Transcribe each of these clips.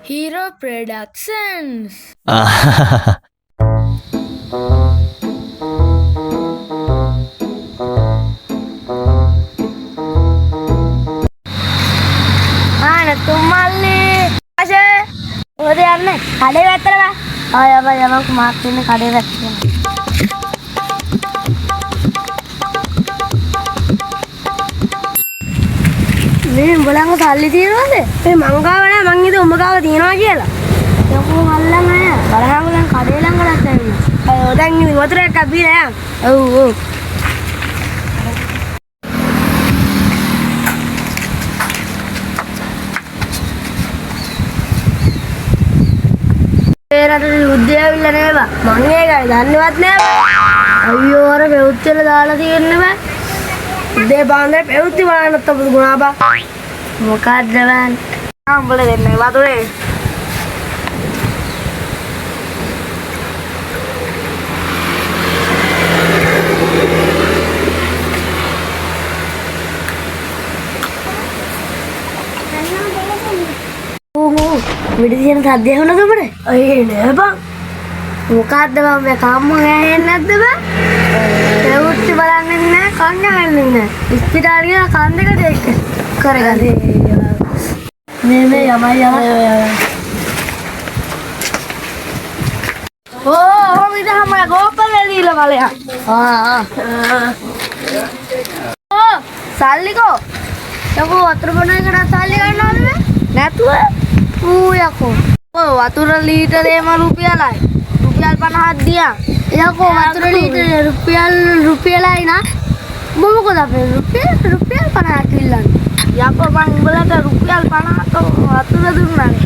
Hero Productions. තුම්මල්ලි ආෂේ ඔතේ යන්නේ කඩේ වැත්තට බා යමක් මාත් ඉන්නේ කඩේ වැත්තට මේ උඹලංග සල්ලි තියනවද මේ මං ගාව නෑ මං හිතුවා උඹ ගාව තියනවා කියලා යකෝ මල්ලා නෑ බලහංග දැන් කඩේ ළඟට ඇවිල්ලා අය දැන් ඉතින් වතුර එකක් බීලා යන්න ඔව් රටේ යුද්ධය ඇවිල්ලා නෑ බා මං ඒකයි දන්නේවත් නෑ අයියෝ අර පෙවුත්තල දාලා තියෙන්නේ බා උදේ බාන්දේ පෙවුත්ති බලන්නත් අපු ගුණා බා මොකක්ද බං උඹල දෙන්නේ වතුරේ විඩි දින සද්දය වුණාද උඹට? අය නෑ බං. මොකද්ද බං මේ කම්ම ගෑන්නේ නැද්ද බං? පෙවුත්ති බලන්නේ නෑ කන්න ගන්නේ නෑ. ඉස්පිතාලේ ගිහලා කන් දෙක දෙක කරගන්න. මේ යමයි. ඕ විදහම ගෝපලේ දීලා බලයක්. ඕ සල්ලිකෝ. යකෝ වතුර බොන එකට සල්ලි ගන්නවද මේ? නැතුව යකෝ වතුර ලීටරේම රුපියලයි රුපියල් 50ක් දියා යකෝ වතුර ලීටරේ රුපියලයි නා මොකද අපේ රුපියල් 50ක් ඉල්ලන්නේ යකෝ මං උඹලට රුපියල් 50ක් වතුර දුන්නානේ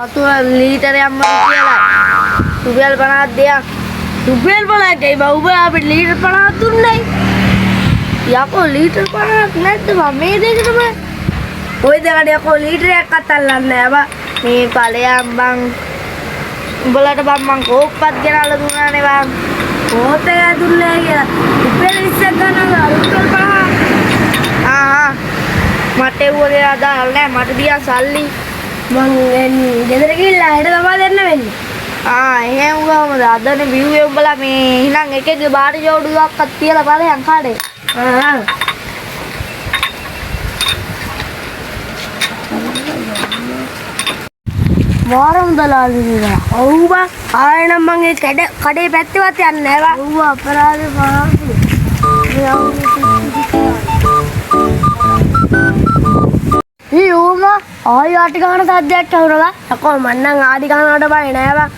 වතුර ලීටරයක්ම රුපියල් 50ක් දියා රුපියල් 50ක් ඒ බව අපිට ලීටර් 50ක් දුන්නයි යකෝ ලීටර් 50ක් නැද්ද මේ දෙකටම ඔය දෙකට යකෝ ලීටරයක් අතල්ලන්නේ නෑ බා මේ ඵලයන් බං උඹලට බං මං කෝප්පත් ගෙනල්ලා දුන්නානේ බං කෝප් එක දුන්නේ කියලා රුපියල් 20ක් ගන්නවා රුපියල් 50 මට ඒවගේ අදාළ නෑ මට දියා සල්ලි මං ගෙදර ගිහිල්ලා හෙට තමයි දෙන්න වෙන්නේ එහෙම කොහමද අදනේ බිව්වේ උඹලා මේ එහෙනම් එකෙක්ගේ බාට ජෝඩුවක්වත් තියලා බලයන් කාඩේ वारम दलाल दिला औबा आयन मंगे कड़े पैत्तेवत යන්නේ නෑ ඔව් අපරාධේ පාපු ඊ ඕම ආයි ආටි ගන්න සද්දයක් ඇහුණා යකෝ මන්නම් ආඩි ගන්නවට බය නෑ බා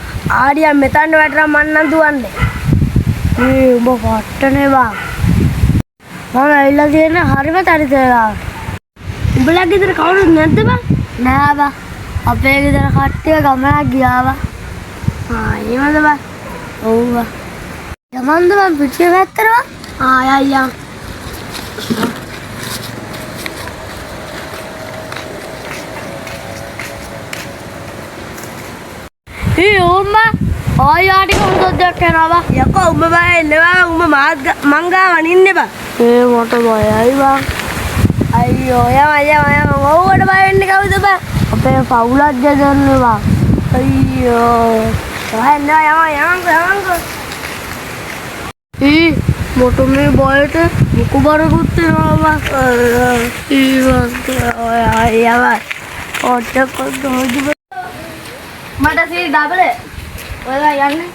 ආඩිය මෙතන වැටලා මන්නම් දුවන්නේ ඊ උඹ පට්ටනේ බා මම ඇවිල්ලා තියෙන හරිම තරිතලා උඹලා ගෙදර කවුරුත් නැද්ද බා නෑ බා අපේ ගෙදර කට්ටිය ගමනක් ගියාවා එහෙමද බං ඔව් යමන්ද බං පිටිය පැත්තට යම් ඕම්මා ආයි ආටි කොහොමද යනවා යකෝ උඹ බය එන්නවා උඹ මං ගාව අනින්නේ බං මට බයයි බං අයියෝ යම ඔව්වට බය වෙන්නේ කවුද බං අපේ පවුලක් ජදන්නවා අයියෝ යම මොට මේ බයට මුකු බරකුත් වෙනවා මට සී ඩබල ඔයලා යන්නේ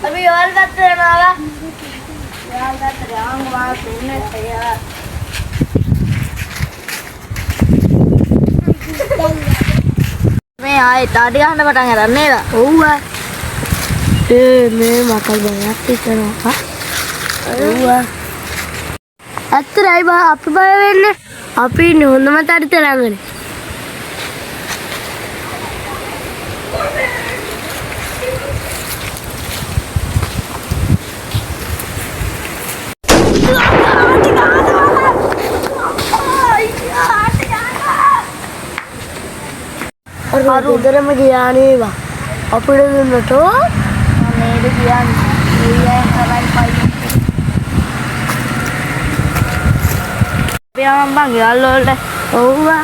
අපි ඔයාල පැත්තට යනවා ඔයාල පැත්තට යන්න මාත් ඉන්නේ අයියා මේ ආයේ තාඩි ගන්න පටන් ගන්න නේද? ඔව් මේ මකල් බයක් හිතනවා. ඔව් ඇත්තටයි බා අපි බය වෙන්නේ. අපි ඉන්නේ හොඳම තාඩිත ළඟනේ. අරුදරම ගියානේ බා අපිට දුන්නට නේද කියන්නේ ඊයේ කරයි පයි අපේ අම්මා ගෙවල් වලට ඔව්වා